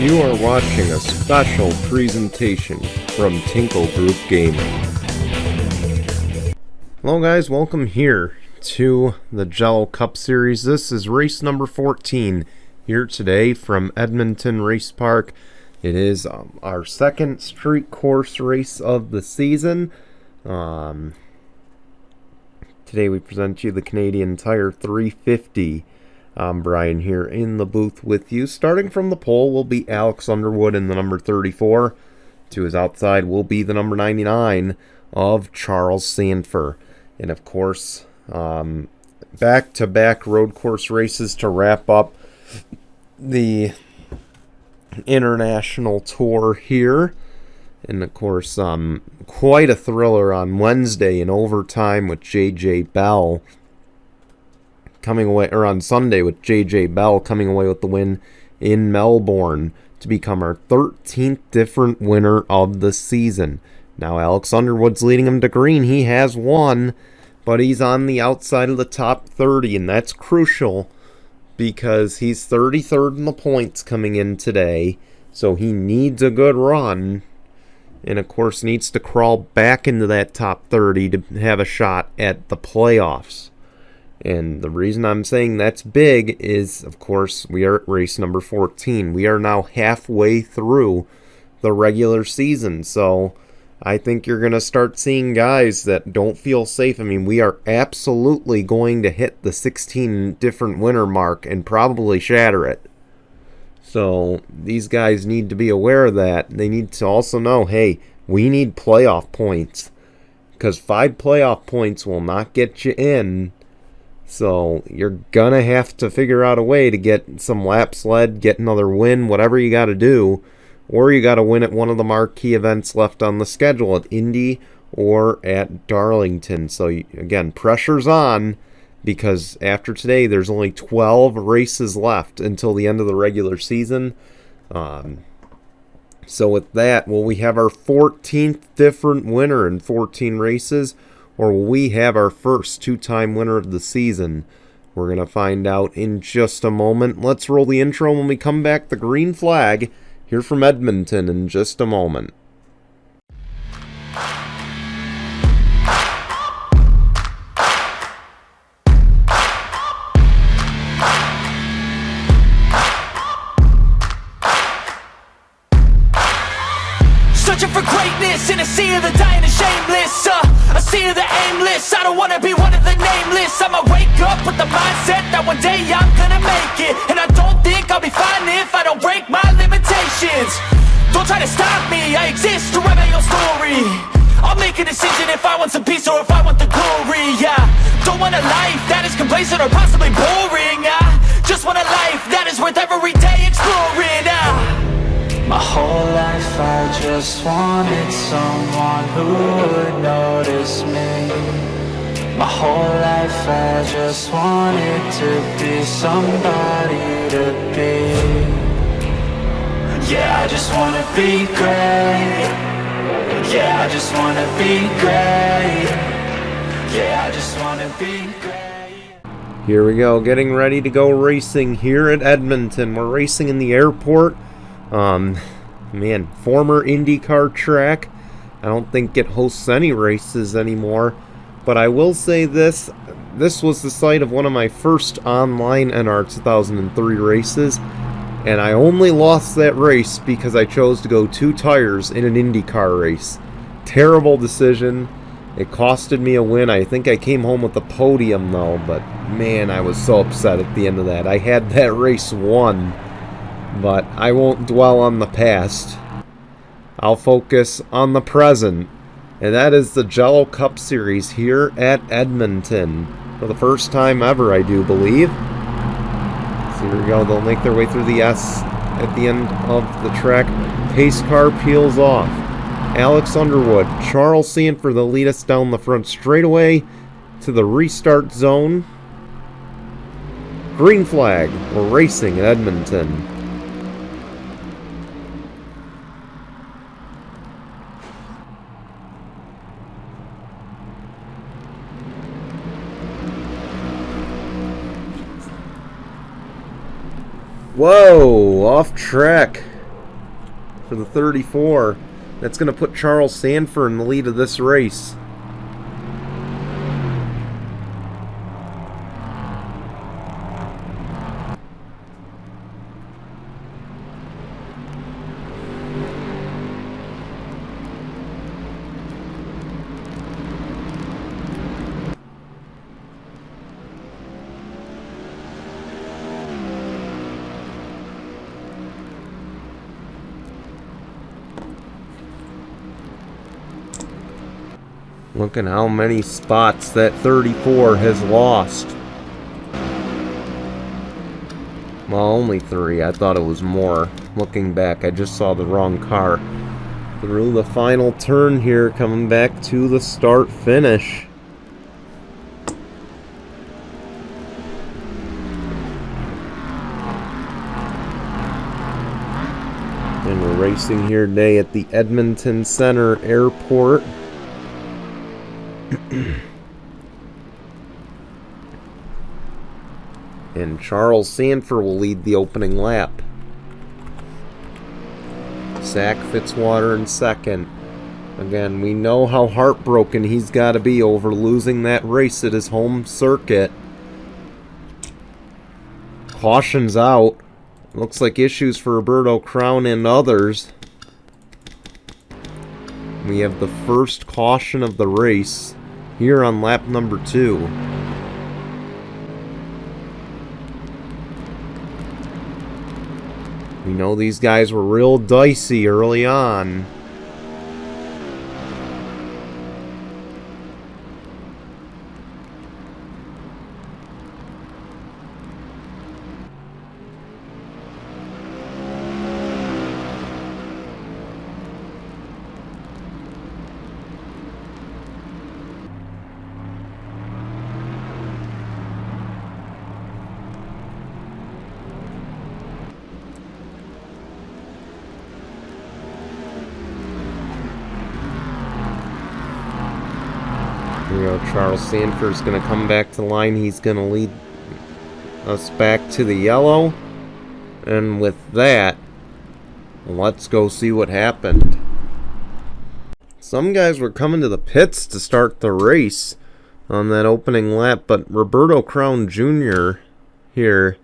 You are watching a special presentation from Tinkle Group Gaming. Hello guys, welcome here to the Jello Cup Series. This is race number 14 here today from Edmonton Race Park. It is our second street course race of the season. Today we present you the Canadian Tire 350. I'm Brian here in the booth with you. Starting from the pole will be Alex Underwood in the number 34. To his outside will be the number 99 of Charles Sanford. And of course, back-to-back road course races to wrap up the international tour here. And of course, quite a thriller on Wednesday in overtime with J.J. Bell coming away, or on Sunday with J.J. Bell coming away with the win in Melbourne to become our 13th different winner of the season. Now Alex Underwood's leading him to green. He has won, but he's on the outside of the top 30, and that's crucial because he's 33rd in the points coming in today, so he needs a good run, and of course needs to crawl back into that top 30 to have a shot at the playoffs. And the reason I'm saying that's big is, of course, we are at race number 14. We are now halfway through the regular season, so I think you're going to start seeing guys that don't feel safe. I mean, we are absolutely going to hit the 16 different winner mark and probably shatter it. So these guys need to be aware of that. They need to also know, hey, we need playoff points, because 5 playoff points will not get you in. So you're going to have to figure out a way to get some laps led, get another win, whatever you got to do. Or you got to win at one of the marquee events left on the schedule at Indy or at Darlington. So again, pressure's on, because after today there's only 12 races left until the end of the regular season. So with that, will we have our 14th different winner in 14 races? Or will we have our first two-time winner of the season? We're going to find out in just a moment. Let's roll the intro. When we come back, the green flag here from Edmonton in just a moment. Searching for greatness in a sea of the dying and shameless, a sea of the aimless. I don't wanna be one of the nameless. I'ma wake up with the mindset that one day I'm gonna make it, and I don't think I'll be fine if I don't break my limitations. Don't try to stop me, I exist to write my own story. I'll make a decision if I want some peace or if I want the glory. Yeah, don't want a life that is complacent or possibly boring. I just want a life that is worth every day exploring. My whole life I just wanted someone who would notice me. My whole life I just wanted to be somebody to be. Yeah, I just wanna be great. Yeah, I just wanna be great. Yeah, I just wanna be great. Here we go, getting ready to go racing here at Edmonton. We're racing in the airport. Former IndyCar track. I don't think it hosts any races anymore, but I will say this was the site of one of my first online NR 2003 races, and I only lost that race because I chose to go 2 tires in an IndyCar race. Terrible decision. It costed me a win. I think I came home with the podium though, but man, I was so upset at the end of that. I had that race won. But I won't dwell on the past. I'll focus on the present. And that is the Jello Cup Series here at Edmonton. For the first time ever, I do believe. So here we go. They'll make their way through the S at the end of the track. Pace car peels off. Alex Underwood, Charles Sanford, they'll lead us down the front straightaway to the restart zone. Green flag. We're racing at Edmonton. Whoa, off track. for the 34. That's going to put Charles Sanford in the lead of this race. Look at how many spots that 34 has lost. Well, only 3. I thought it was more. Looking back, I just saw the wrong car. Through the final turn here, coming back to the start-finish. And we're racing here today at the Edmonton Center Airport. And Charles Sanford will lead the opening lap. Zach Fitzwater in second. Again, we know how heartbroken he's got to be over losing that race at his home circuit. Caution's out. Looks like issues for Roberto Crown and others. We have the first caution of the race here on lap number 2. We know these guys were real dicey early on. Charles Sanford's going to come back to the line. He's going to lead us back to the yellow. And with that, let's go see what happened. Some guys were coming to the pits to start the race on that opening lap, but Roberto Crown Jr. here,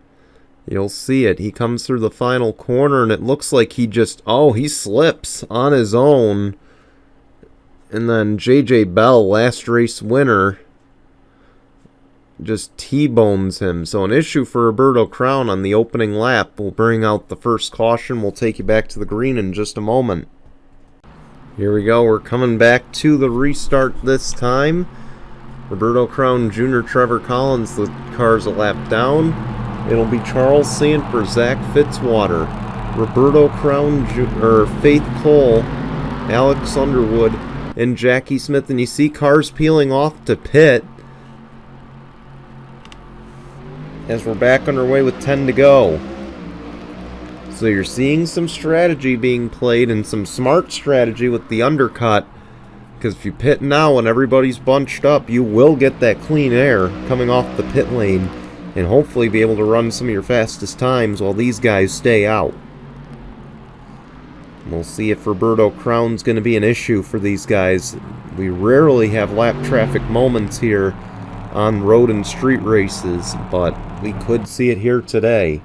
you'll see it. He comes through the final corner, and it looks like he just, he slips on his own. And then J.J. Bell, last race winner, just T-bones him. So an issue for Roberto Crown on the opening lap. We'll bring out the first caution. We'll take you back to the green in just a moment. Here we go. We're coming back to the restart this time. Roberto Crown Jr., Trevor Collins, the car's a lap down. It'll be Charles Sanford, Zach Fitzwater, Roberto Crown Jr., Faith Cole, Alex Underwood, and Jackie Smith. And you see cars peeling off to pit as we're back underway with 10 to go. So you're seeing some strategy being played, and some smart strategy with the undercut, because if you pit now and everybody's bunched up, you will get that clean air coming off the pit lane and hopefully be able to run some of your fastest times while these guys stay out. We'll see if Roberto Crown's going to be an issue for these guys. We rarely have lap traffic moments here on road and street races, but we could see it here today.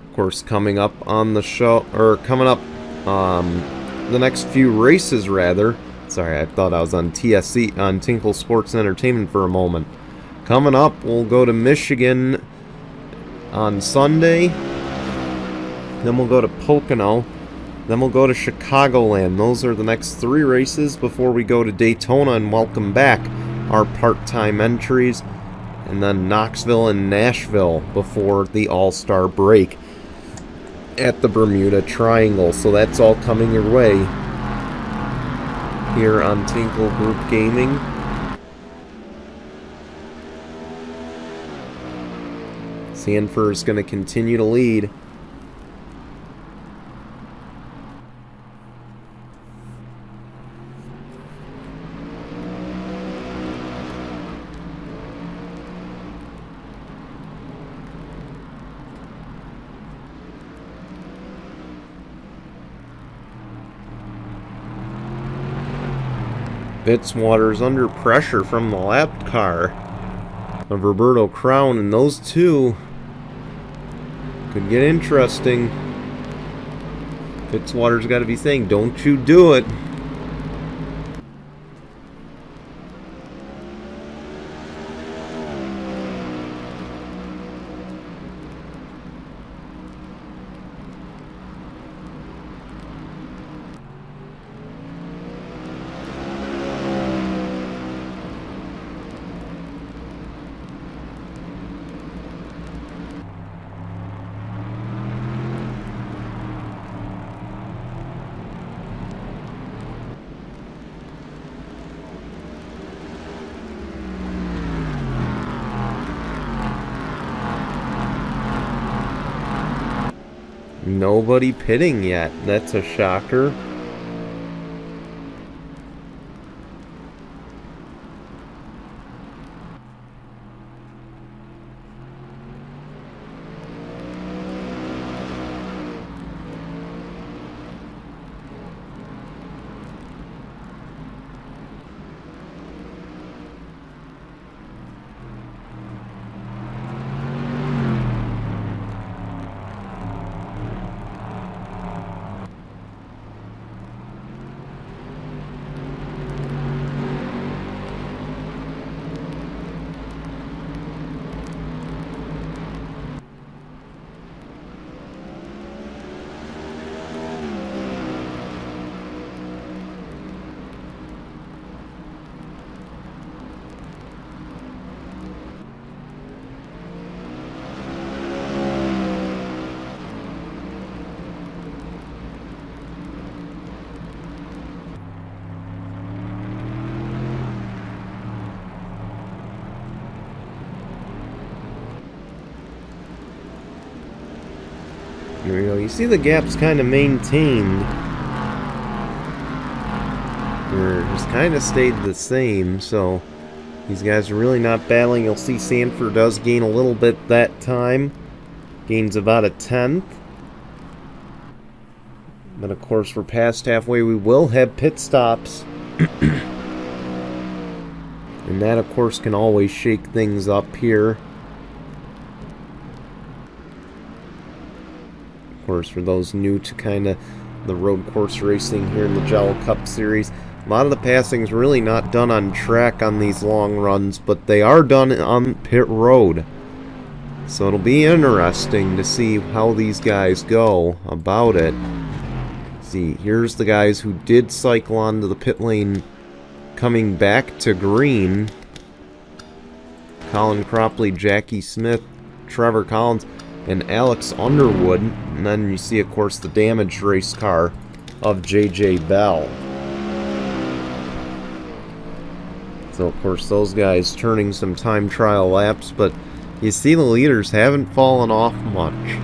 Of course, coming up on the show, or coming up the next few races rather. Sorry, I thought I was on TSC, on Tinkle Sports Entertainment for a moment. Coming up, we'll go to Michigan on Sunday. Then we'll go to Pocono. Then we'll go to Chicagoland. Those are the next 3 races before we go to Daytona and welcome back our part-time entries. And then Knoxville and Nashville before the All-Star break at the Bermuda Triangle. So that's all coming your way here on Tinkle Group Gaming. Sanford is going to continue to lead. Fitzwater's under pressure from the lap car of Roberto Crown, and those two could get interesting. Fitzwater's got to be saying, don't you do it. Nobody pitting yet. That's a shocker. There we go. You see the gap's kind of maintained. Or just kind of stayed the same, so these guys are really not battling. You'll see Sanford does gain a little bit that time. Gains about a tenth. But of course, we're past halfway. We will have pit stops. And that, of course, can always shake things up here. Of course, for those new to kind of the road course racing here in the Jello Cup Series, a lot of the passing's really not done on track on these long runs, but they are done on pit road. So it'll be interesting to see how these guys go about it. See, here's the guys who did cycle onto the pit lane coming back to green. Colin Cropley, Jackie Smith, Trevor Collins, and Alex Underwood. And then you see, of course, the damaged race car of J.J. Bell. So, of course, those guys turning some time trial laps, but you see the leaders haven't fallen off much.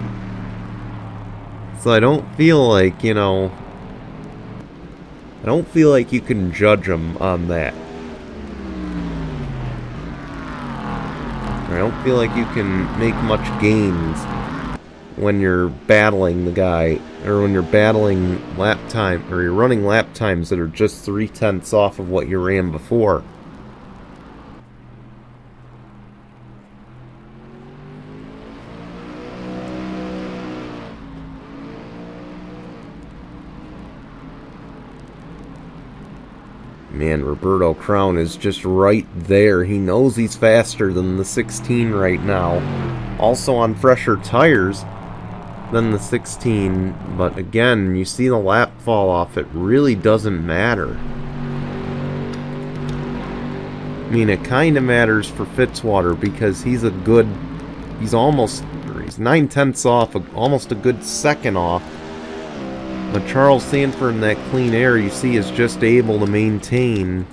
So I don't feel like, you know, I don't feel like you can judge them on that. I don't feel like you can make much gains when you're battling the guy, or when you're battling lap time, or you're running lap times that are just 0.3 off of what you ran before. Man, Roberto Crown is just right there. He knows he's faster than the 16 right now. Also on fresher tires than the 16. But again, you see the lap fall off. It really doesn't matter. I mean, it kind of matters for Fitzwater because he's a good... He's 9/10 off, almost a good second off. But Charles Sanford in that clean air, you see, is just able to maintain.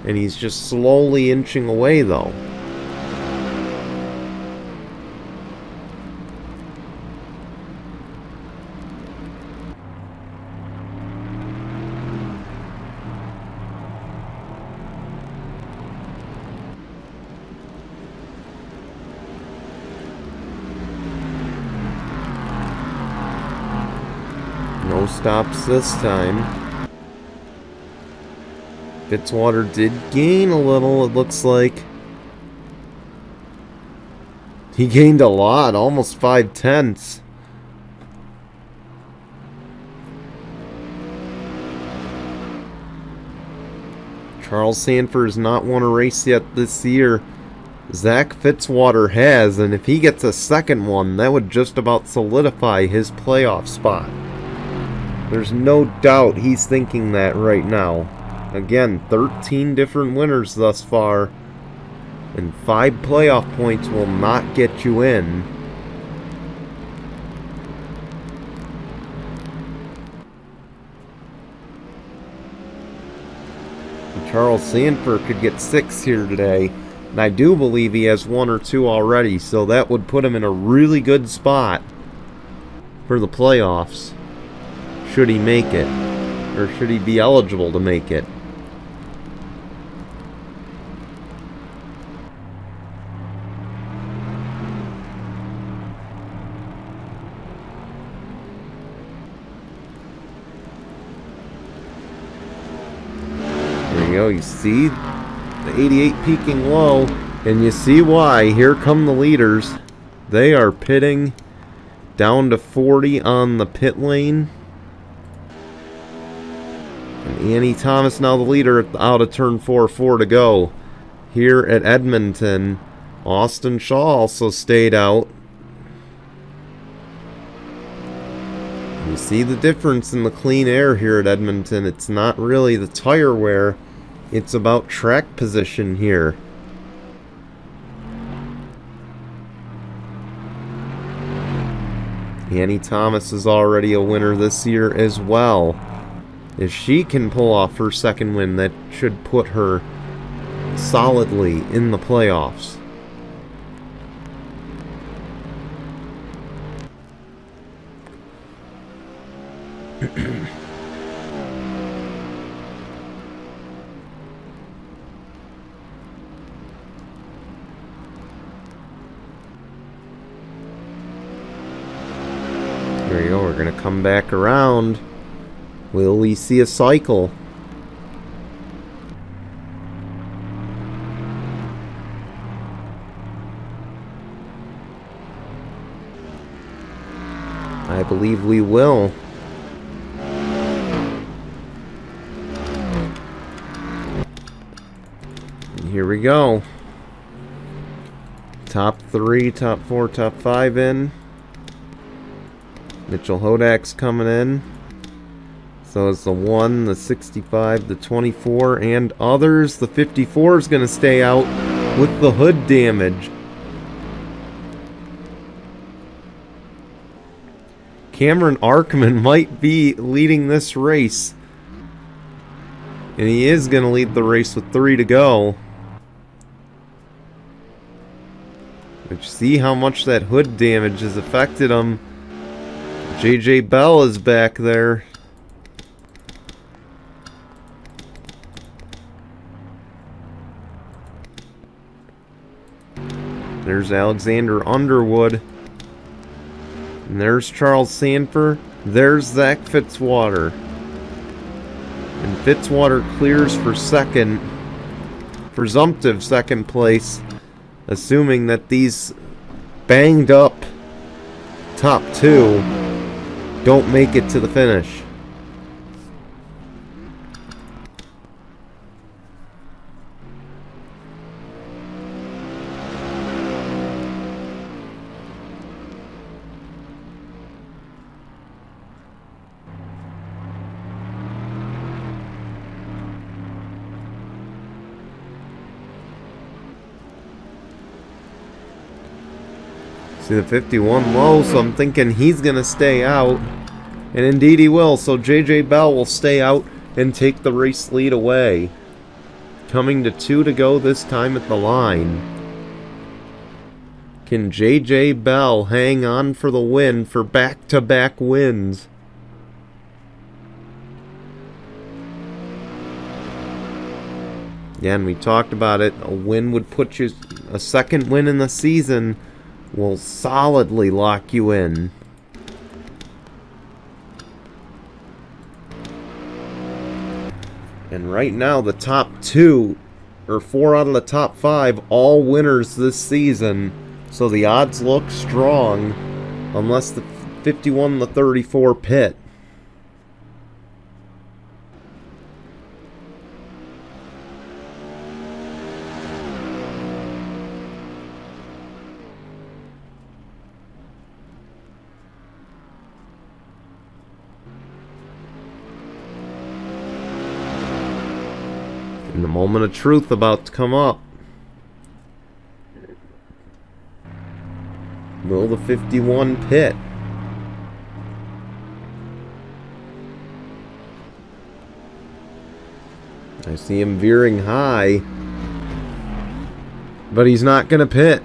And he's just slowly inching away, though. No stops this time. Fitzwater did gain a little, it looks like. He gained a lot, almost 5/10. Charles Sanford has not won a race yet this year. Zach Fitzwater has, and if he gets a second one, that would just about solidify his playoff spot. There's no doubt he's thinking that right now. Again, 13 different winners thus far, and 5 playoff points will not get you in. And Charles Sanford could get 6 here today, and I do believe he has 1 or 2 already, so that would put him in a really good spot for the playoffs, should he make it, or should he be eligible to make it. You see the 88 peaking low, and you see why. Here come the leaders. They are pitting down to 40 on the pit lane. And Annie Thomas now the leader out of turn 4 to go. Here at Edmonton, Austin Shaw also stayed out. You see the difference in the clean air here at Edmonton. It's not really the tire wear. It's about track position here. Annie Thomas is already a winner this year as well. If she can pull off her second win, that should put her solidly in the playoffs. There you go, we're going to come back around. Will we see a cycle? I believe we will. And here we go. Top 3, top 4, top 5 in. Mitchell Hodak's coming in. So it's the 1, the 65, the 24, and others. The 54 is going to stay out with the hood damage. Cameron Arkman might be leading this race. And he is going to lead the race with 3 to go. But you see how much that hood damage has affected him. JJ Bell is back there. There's Alexander Underwood. And there's Charles Sanford. There's Zach Fitzwater. And Fitzwater clears for second. Presumptive second place. Assuming that these banged up top 2 don't make it to the finish. See the 51 low, so I'm thinking he's going to stay out. And indeed he will, so JJ Bell will stay out and take the race lead away. Coming to 2 to go this time at the line. Can JJ Bell hang on for the win for back-to-back wins? Again, we talked about it. A win would put you... A second win in the season will solidly lock you in. And right now, the top 2, or 4 out of the top 5, all winners this season. So the odds look strong, unless the 51-34 pit. And the moment of truth about to come up. Will the 51 pit? I see him veering high. But he's not going to pit.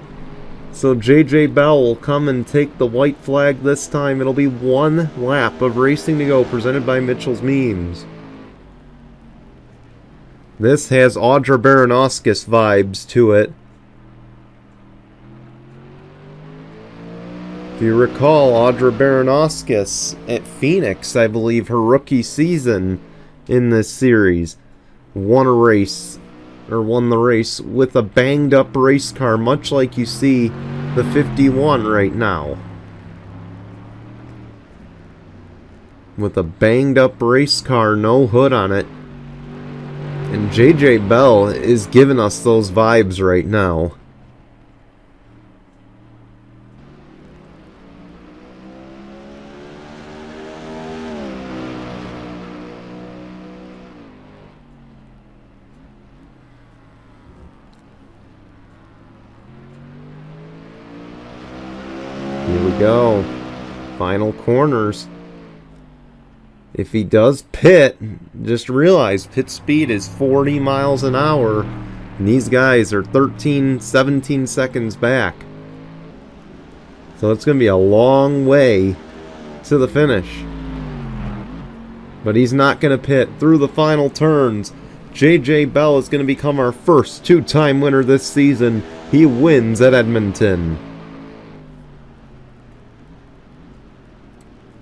So JJ Bell will come and take the white flag this time. It'll be 1 lap of racing to go, presented by Mitchell's Memes. This has Audra Baranowskis vibes to it. If you recall, Audra Baranowskis at Phoenix, I believe, her rookie season in this series, won the race with a banged up race car, much like you see the 51 right now. With a banged up race car, no hood on it. And JJ Bell is giving us those vibes right now. Here we go. Final corners. If he does pit, just realize pit speed is 40 miles an hour. And these guys are 13, 17 seconds back. So it's going to be a long way to the finish. But he's not going to pit through the final turns. JJ Bell is going to become our first 2-time winner this season. He wins at Edmonton.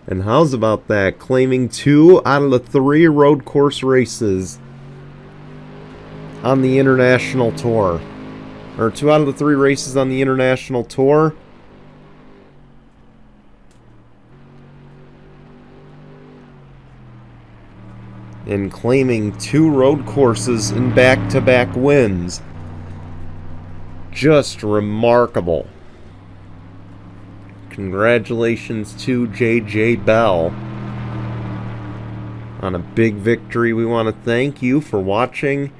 And how's about that? Claiming 2 out of the 3 road course races on the International Tour. Or 2 out of the 3 races on the International Tour. And claiming 2 road courses in back-to-back wins. Just remarkable. Congratulations to JJ Bell on a big victory. We want to thank you for watching.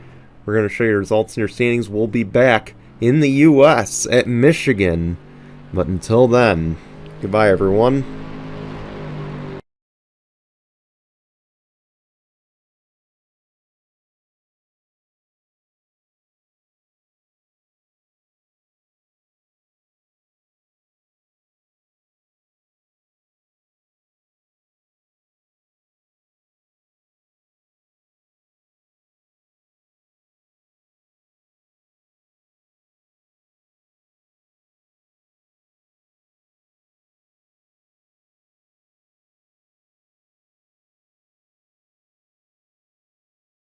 We're going to show you results and your standings. We'll be back in the U.S. at Michigan. But until then, goodbye everyone.